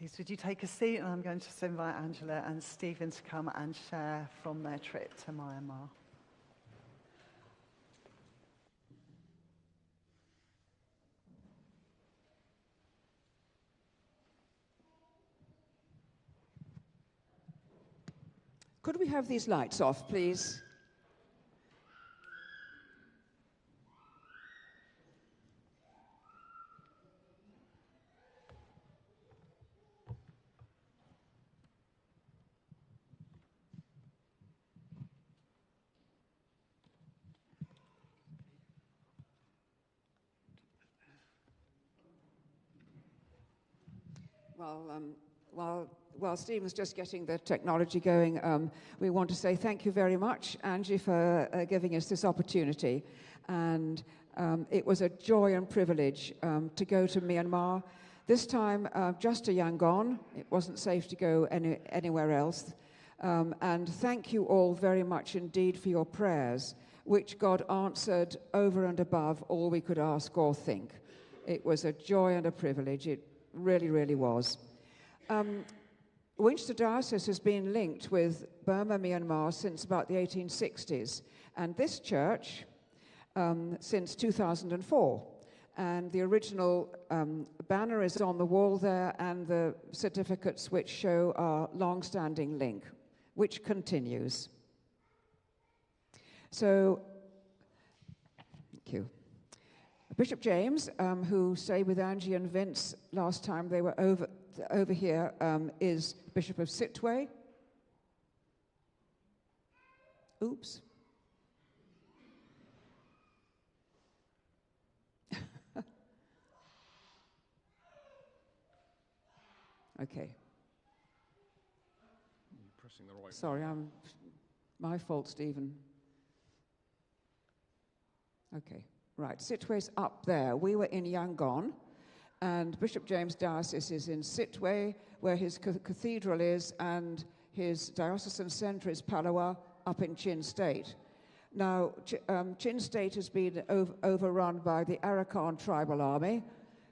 Please, would you take a seat? And I'm going to just invite Angela and Stephen to come and share from their trip to Myanmar. Could we have these lights off, please? While Stephen's just getting the technology going, we want to say thank you very much, Angie, for giving us this opportunity. And it was a joy and privilege to go to Myanmar. This time, just to Yangon. It wasn't safe to go anywhere else. And thank you all very much indeed for your prayers, which God answered over and above all we could ask or think. It was a joy and a privilege. It really, really was. Winchester Diocese has been linked with Burma, Myanmar since about the 1860s, and this church since 2004. And the original banner is on the wall there, and the certificates which show our long-standing link, which continues. So, thank you. Bishop James, who stayed with Angie and Vince last time they were over here, is Bishop of Sittwe. Oops. Okay. You're pressing the right Sorry, my fault, Stephen. Okay, right. Sittwe's up there. We were in Yangon, and Bishop James' diocese is in Sittwe, where his cathedral is, and his diocesan centre is Palawa, up in Chin State. Now, Chin State has been overrun by the Arakan tribal army.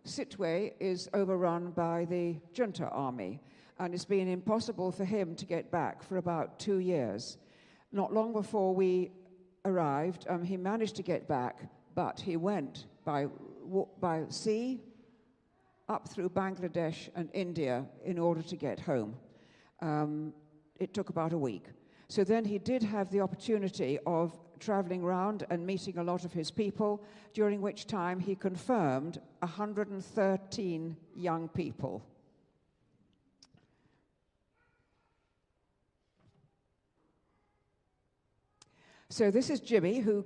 Sittwe is overrun by the junta army, and it's been impossible for him to get back for about 2 years. Not long before we arrived, he managed to get back, but he went by sea up through Bangladesh and India in order to get home. It took about a week. So then he did have the opportunity of traveling around and meeting a lot of his people, during which time he confirmed 113 young people. So this is Jimmy, who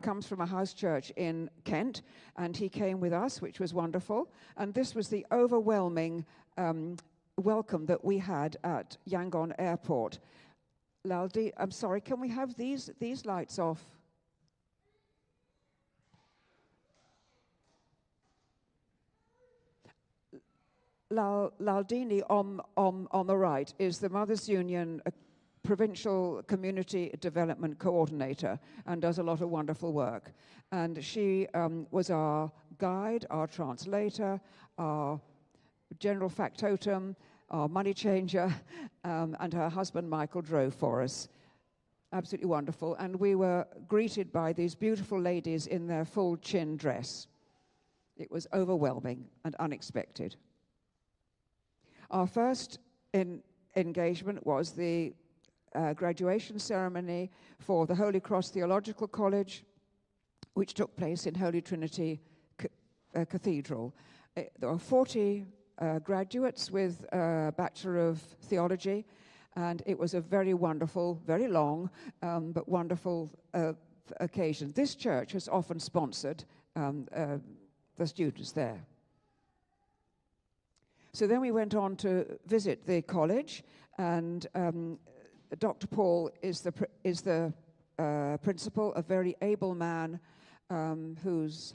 comes from a house church in Kent, and he came with us, which was wonderful. And this was the overwhelming welcome that we had at Yangon Airport. Laldi, I'm sorry, can we have these lights off? Laldini on the right is the Mothers Union Provincial Community Development Coordinator and does a lot of wonderful work. And she was our guide, our translator, our general factotum, our money changer, and her husband Michael drove for us. Absolutely wonderful. And we were greeted by these beautiful ladies in their full chin dress. It was overwhelming and unexpected. Our first engagement was the graduation ceremony for the Holy Cross Theological College, which took place in Holy Trinity Cathedral. There were 40 graduates with a Bachelor of Theology, and it was a very wonderful, very long, but wonderful occasion. This church has often sponsored the students there. So then we went on to visit the college, and Dr. Paul is the principal, a very able man whose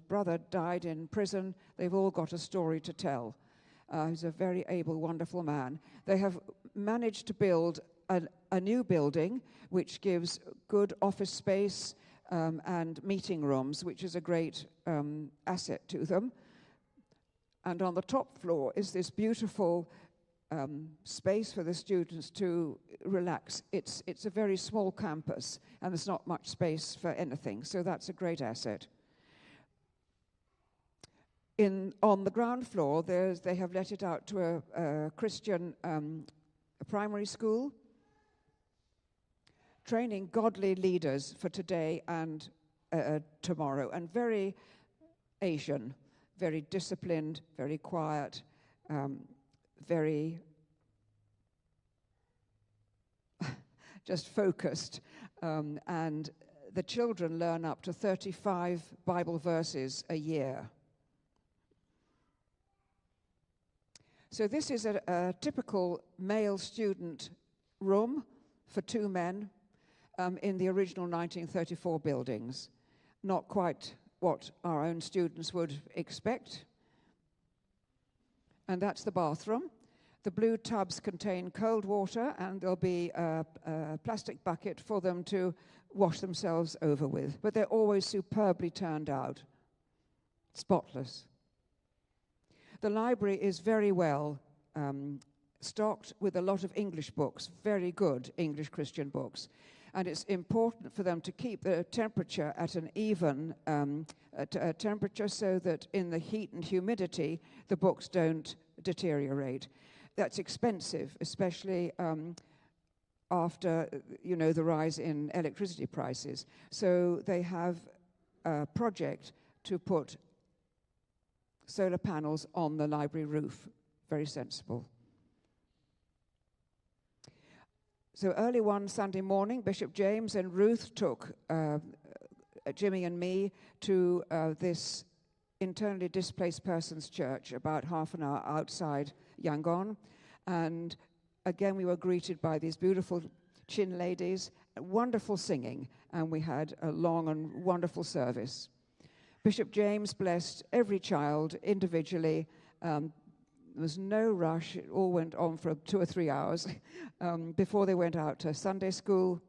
brother died in prison. They've all got a story to tell. He's a very able, wonderful man. They have managed to build a new building which gives good office space and meeting rooms, which is a great asset to them. And on the top floor is this beautiful space for the students to relax. It's a very small campus, and there's not much space for anything, so that's a great asset. On the ground floor, they have let it out to a Christian primary school, training godly leaders for today and tomorrow, and very Asian, very disciplined, very quiet, very just focused. And the children learn up to 35 Bible verses a year. So this is a typical male student room for 2 men in the original 1934 buildings. Not quite what our own students would expect. And that's the bathroom. The blue tubs contain cold water, and there'll be a plastic bucket for them to wash themselves over with. But they're always superbly turned out, spotless. The library is very well stocked with a lot of English books, very good English Christian books. And it's important for them to keep the temperature at an even temperature so that in the heat and humidity, the books don't deteriorate. That's expensive, especially after, the rise in electricity prices. So they have a project to put solar panels on the library roof. Very sensible. So early one Sunday morning, Bishop James and Ruth took Jimmy and me to this internally displaced persons church about half an hour outside Yangon. And again, we were greeted by these beautiful Chin ladies, wonderful singing, and we had a long and wonderful service. Bishop James blessed every child individually. There was no rush. It all went on for 2 or 3 hours before they went out to Sunday school.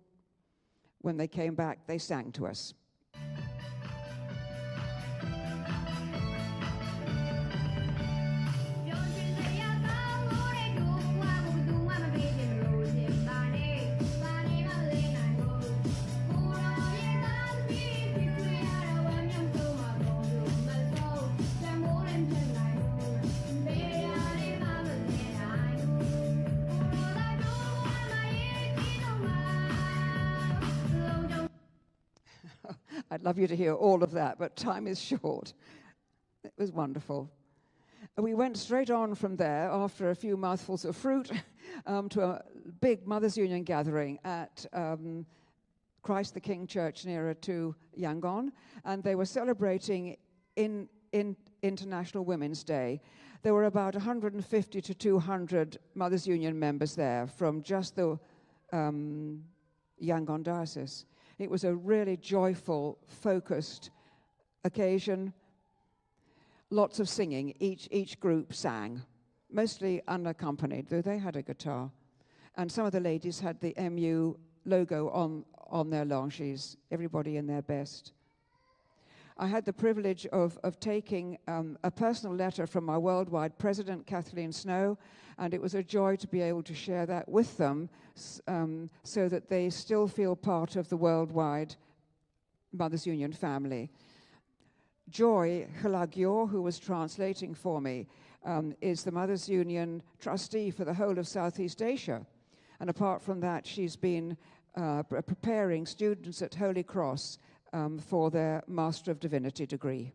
When they came back, they sang to us. I'd love you to hear all of that, but time is short. It was wonderful. We went straight on from there, after a few mouthfuls of fruit, to a big Mothers Union gathering at Christ the King Church nearer to Yangon, and they were celebrating in International Women's Day. There were about 150 to 200 Mothers Union members there from just the Yangon diocese. It was a really joyful, focused occasion. Lots of singing. Each group sang, mostly unaccompanied, though they had a guitar. And some of the ladies had the MU logo on their longies, everybody in their best. I had the privilege of taking a personal letter from our worldwide president, Kathleen Snow, and it was a joy to be able to share that with them so that they still feel part of the worldwide Mothers Union family. Joy Hilagyo, who was translating for me, is the Mothers Union trustee for the whole of Southeast Asia. And apart from that, she's been preparing students at Holy Cross for their Master of Divinity degree.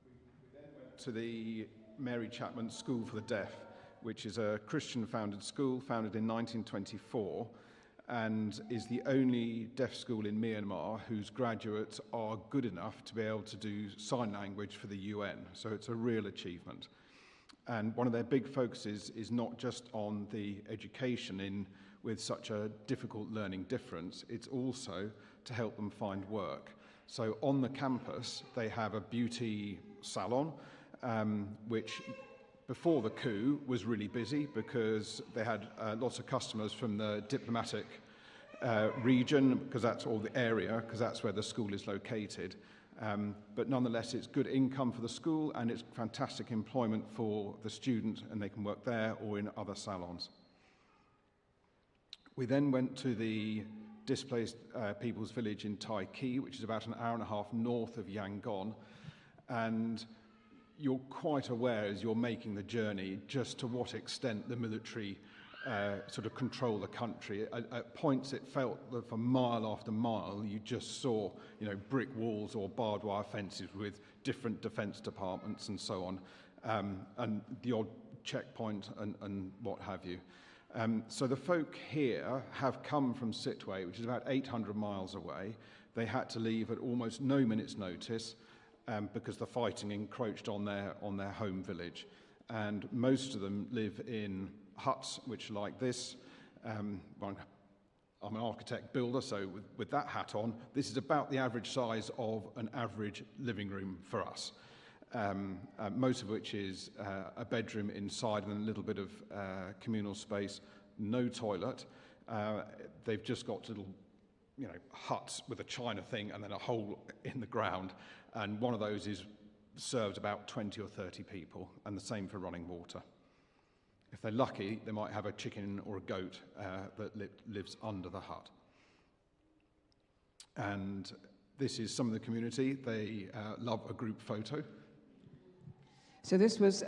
We then went to the Mary Chapman School for the Deaf, which is a Christian-founded school founded in 1924 and is the only deaf school in Myanmar whose graduates are good enough to be able to do sign language for the UN. So it's a real achievement. And one of their big focuses is not just on the education with such a difficult learning difference, it's also to help them find work. So on the campus, they have a beauty salon, which before the coup was really busy because they had lots of customers from the diplomatic region, because that's all the area, because that's where the school is located. But nonetheless, it's good income for the school and it's fantastic employment for the student, and they can work there or in other salons. We then went to the displaced people's village in Tai Ki, which is about an hour and a half north of Yangon. And you're quite aware as you're making the journey just to what extent the military sort of control the country. At points it felt that for mile after mile you just saw, brick walls or barbed wire fences with different defence departments and so on, and the odd checkpoint and what have you. So the folk here have come from Sittwe, which is about 800 miles away. They had to leave at almost no minute's notice because the fighting encroached on their home village. And most of them live in huts which are like this. I'm an architect builder, so with that hat on, this is about the average size of an average living room for us. Most of which is a bedroom inside and a little bit of communal space, no toilet. They've just got little, huts with a china thing and then a hole in the ground, and one of those serves about 20 or 30 people, and the same for running water. If they're lucky, they might have a chicken or a goat that lives under the hut. And this is some of the community. They love a group photo. So this was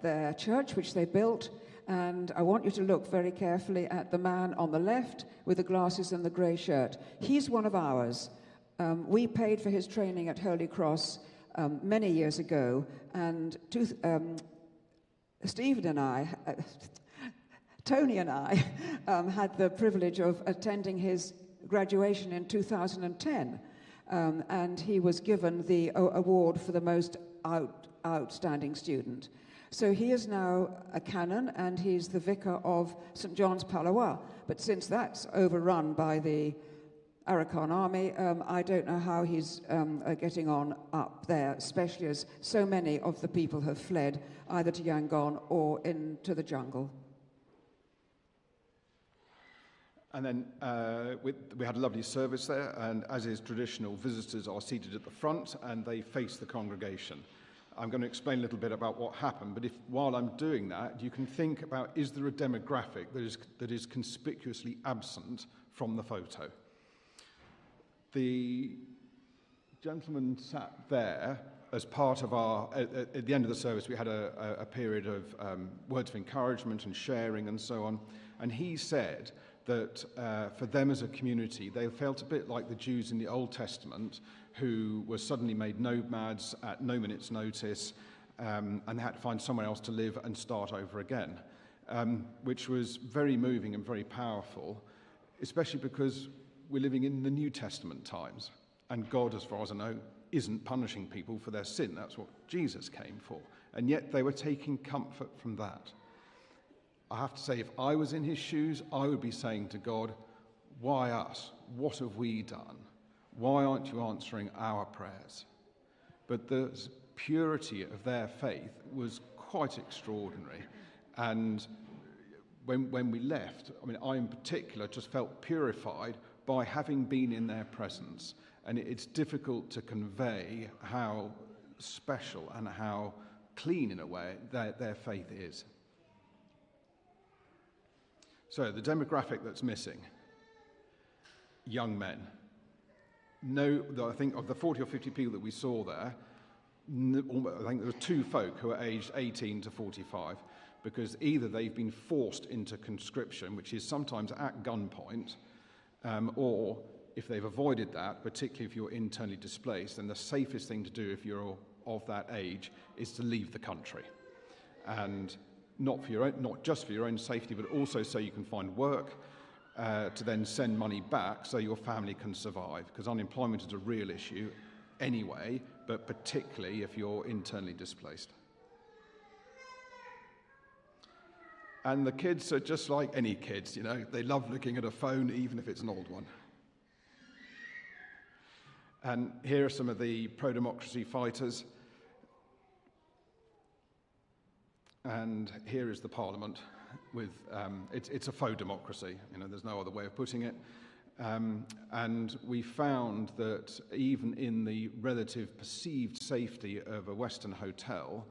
their church, which they built, and I want you to look very carefully at the man on the left with the glasses and the grey shirt. He's one of ours. We paid for his training at Holy Cross many years ago, and Stephen and I, Tony and I, had the privilege of attending his graduation in 2010, and he was given the award for the most outstanding student. So he is now a canon, and he's the vicar of St. John's Palawa. But since that's overrun by the Arakan army, I don't know how he's getting on up there, especially as so many of the people have fled either to Yangon or into the jungle. And then we had a lovely service there, and as is traditional, visitors are seated at the front and they face the congregation. I'm going to explain a little bit about what happened, but while I'm doing that, you can think about, is there a demographic that is conspicuously absent from the photo? The gentleman sat there as part of at the end of the service, we had a period of words of encouragement and sharing and so on, and he said that for them as a community, they felt a bit like the Jews in the Old Testament who were suddenly made nomads at no minute's notice, and they had to find somewhere else to live and start over again, which was very moving and very powerful, especially because we're living in the New Testament times, and God, as far as I know, isn't punishing people for their sin. That's what Jesus came for. And yet they were taking comfort from that. I have to say, if I was in his shoes, I would be saying to God, why us? What have we done? Why aren't you answering our prayers? But the purity of their faith was quite extraordinary. And when we left, I in particular just felt purified by having been in their presence. And it's difficult to convey how special and how clean, in a way, their faith is. So the demographic that's missing, young men. No, I think of the 40 or 50 people that we saw there, I think there were two folk who are aged 18 to 45, because either they've been forced into conscription, which is sometimes at gunpoint, or if they've avoided that, particularly if you're internally displaced, then the safest thing to do if you're of that age is to leave the country. And not just for your own safety, but also so you can find work, to then send money back so your family can survive, because unemployment is a real issue anyway, but particularly if you're internally displaced. And the kids are just like any kids, they love looking at a phone, even if it's an old one. And here are some of the pro-democracy fighters. And here is the Parliament. it's a faux democracy. You know, there's no other way of putting it. And we found that even in the relative perceived safety of a Western hotel,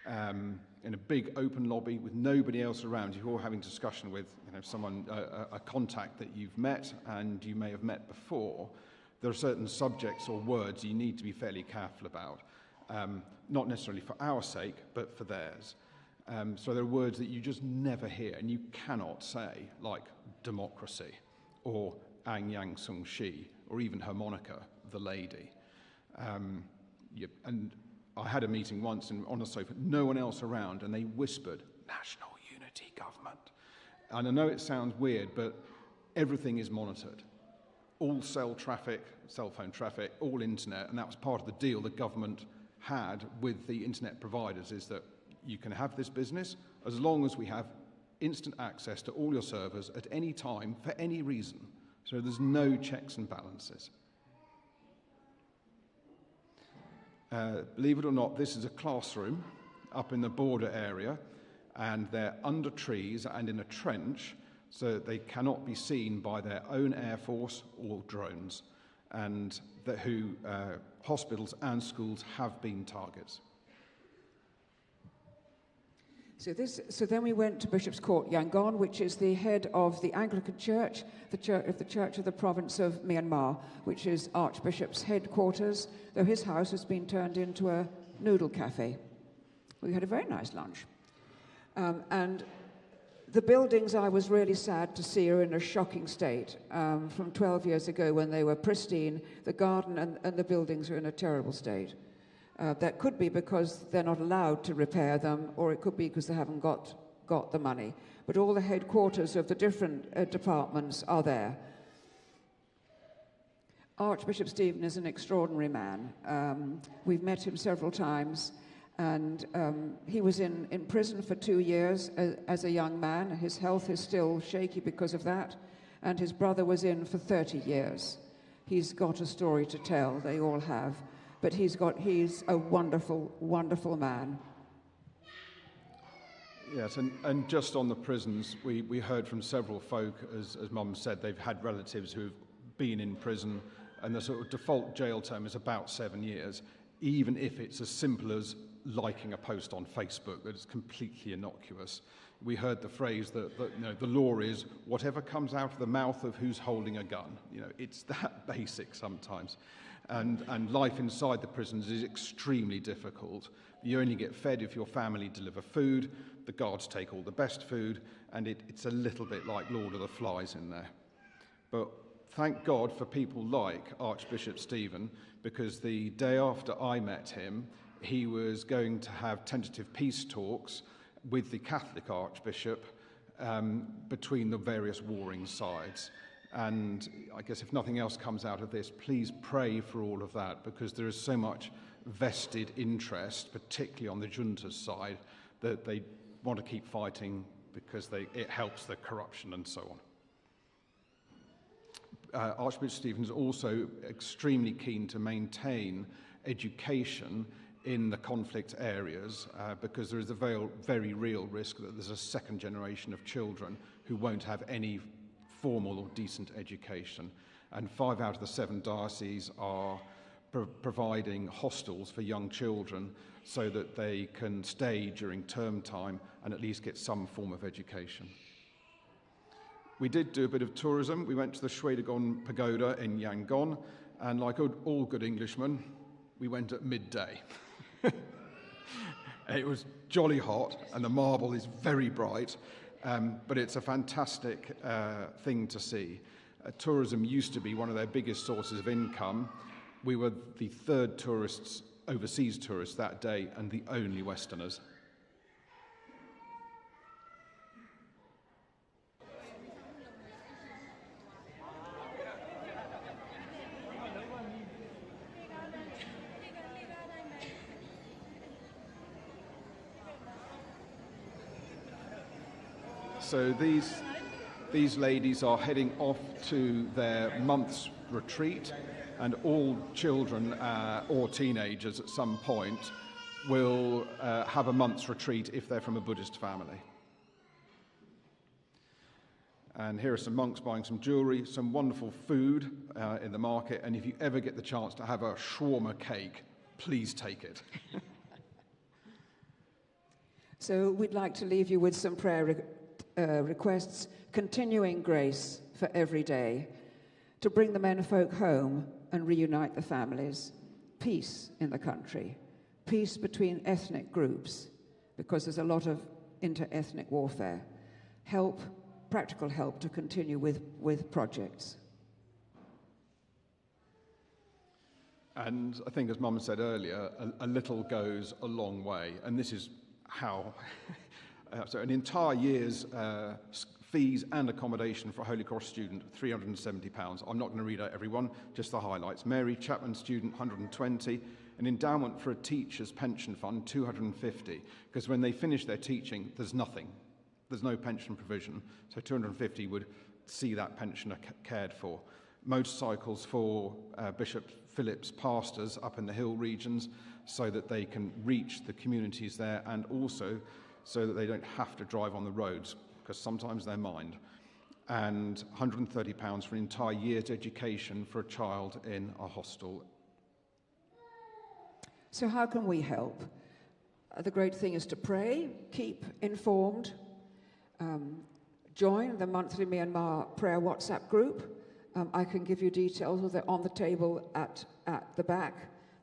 in a big open lobby with nobody else around, you're all having discussion with someone, a contact that you've met and you may have met before, there are certain subjects or words you need to be fairly careful about, not necessarily for our sake, but for theirs. So there are words that you just never hear and you cannot say, like democracy or Aung San Suu Kyi, or even harmonica, the lady. And I had a meeting once on a sofa, no one else around, and they whispered, National Unity Government. And I know it sounds weird, but everything is monitored. All cell phone traffic, all internet, and that was part of the deal the government had with the internet providers, is that you can have this business as long as we have instant access to all your servers at any time for any reason. So there's no checks and balances. Believe it or not, this is a classroom up in the border area, and they're under trees and in a trench, so that they cannot be seen by their own air force or drones, and hospitals and schools have been targets. So then we went to Bishop's Court, Yangon, which is the head of the Anglican Church, the Church of the Province of Myanmar, which is Archbishop's headquarters, though his house has been turned into a noodle cafe. We had a very nice lunch. And the buildings, I was really sad to see, are in a shocking state. From 12 years ago when they were pristine, the garden and the buildings are in a terrible state. That could be because they're not allowed to repair them, or it could be because they haven't got the money. But all the headquarters of the different departments are there. Archbishop Stephen is an extraordinary man. We've met him several times, and he was in prison for 2 years as a young man. His health is still shaky because of that, and his brother was in for 30 years. He's got a story to tell, they all have. But he's a wonderful, wonderful man. Yes, and just on the prisons, we heard from several folk, as Mum said, they've had relatives who've been in prison, and the sort of default jail term is about 7 years, even if it's as simple as liking a post on Facebook that is completely innocuous. We heard the phrase that the law is whatever comes out of the mouth of who's holding a gun. It's that basic sometimes. And life inside the prisons is extremely difficult. You only get fed if your family deliver food, the guards take all the best food, and it's a little bit like Lord of the Flies in there. But thank God for people like Archbishop Stephen, because the day after I met him, he was going to have tentative peace talks with the Catholic Archbishop between the various warring sides. And I guess if nothing else comes out of this, please pray for all of that, because there is so much vested interest, particularly on the junta's side, that they want to keep fighting because it helps the corruption and so on. Archbishop Stephen is also extremely keen to maintain education in the conflict areas because there is a very, very real risk that there's a second generation of children who won't have any formal or decent education. And 5 out of the 7 dioceses are providing hostels for young children so that they can stay during term time and at least get some form of education. We did do a bit of tourism. We went to the Shwedagon Pagoda in Yangon, and like all good Englishmen, we went at midday. It was jolly hot, and the marble is very bright, but it's a fantastic thing to see. Tourism used to be one of their biggest sources of income. We were the 3rd overseas tourists that day, and the only Westerners. So these ladies are heading off to their month's retreat, and all children or teenagers at some point will have a month's retreat if they're from a Buddhist family. And here are some monks buying some jewellery, some wonderful food in the market, and if you ever get the chance to have a shawarma cake, please take it. So we'd like to leave you with some prayer requests, continuing grace for every day, to bring the menfolk home and reunite the families, peace in the country, peace between ethnic groups, because there's a lot of inter-ethnic warfare, practical help to continue with projects. And I think, as Mum said earlier, a little goes a long way. And this is how. So an entire year's fees and accommodation for a Holy Cross student, £370. I'm not going to read out every one, just the highlights. Mary Chapman student, 120. An endowment for a teacher's pension fund, 250. Because when they finish their teaching, there's nothing. There's no pension provision. So 250 would see that pensioner cared for. Motorcycles for Bishop Phillips pastors up in the hill regions so that they can reach the communities there, and also so that they don't have to drive on the roads, because sometimes they're mined. And £130 for an entire year's education for a child in a hostel. So how can we help? The great thing is to pray, keep informed, join the monthly Myanmar prayer WhatsApp group. I can give you details. They're on the table at the back.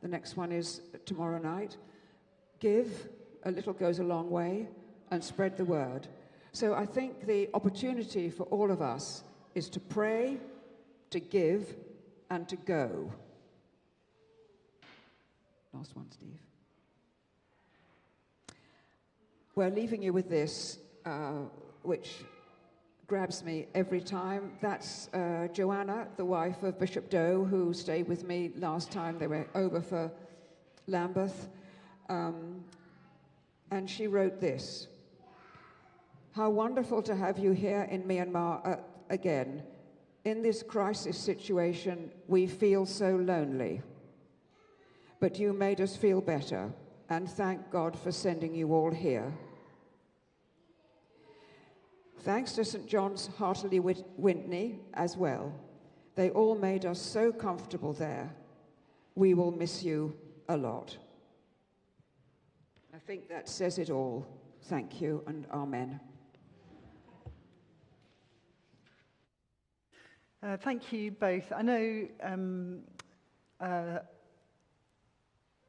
The next one is tomorrow night. Give, a little goes a long way, and spread the word. So I think the opportunity for all of us is to pray, to give, and to go. Last one, Steve. We're leaving you with this, which grabs me every time. That's Joanna, the wife of Bishop Doe, who stayed with me last time they were over for Lambeth. And she wrote this: "How wonderful to have you here in Myanmar again. In this crisis situation, we feel so lonely. But you made us feel better, and thank God for sending you all here. Thanks to St. John's Hartley Wintney as well. They all made us so comfortable there. We will miss you a lot." I think that says it all. Thank you and amen. Thank you both. I know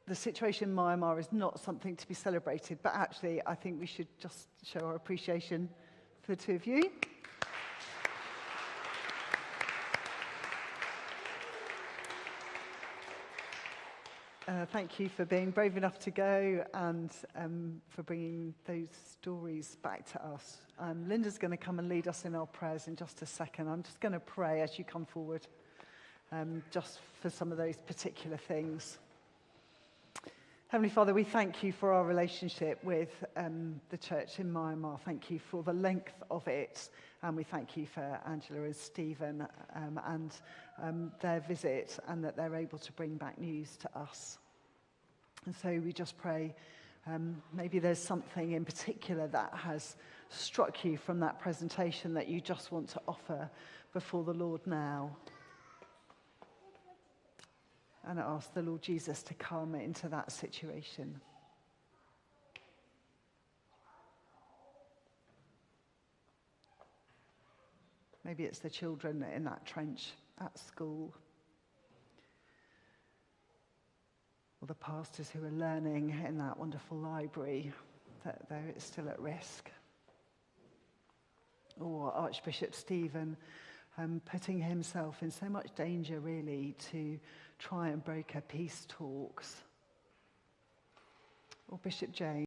the situation in Myanmar is not something to be celebrated, but actually I think we should just show our appreciation for the two of you. Thank you for being brave enough to go and for bringing those stories back to us. Linda's going to come and lead us in our prayers in just a second. I'm just going to pray as you come forward, just for some of those particular things. Heavenly Father, we thank you for our relationship with the church in Myanmar. Thank you for the length of it. And we thank you for Angela and Stephen and their visit, and that they're able to bring back news to us. And so we just pray, maybe there's something in particular that has struck you from that presentation that you just want to offer before the Lord now. And I ask the Lord Jesus to come into that situation. Maybe it's the children in that trench at school, or the pastors who are learning in that wonderful library that they're still at risk, or Archbishop Stephen putting himself in so much danger, really, to try and broker peace talks, or Bishop James.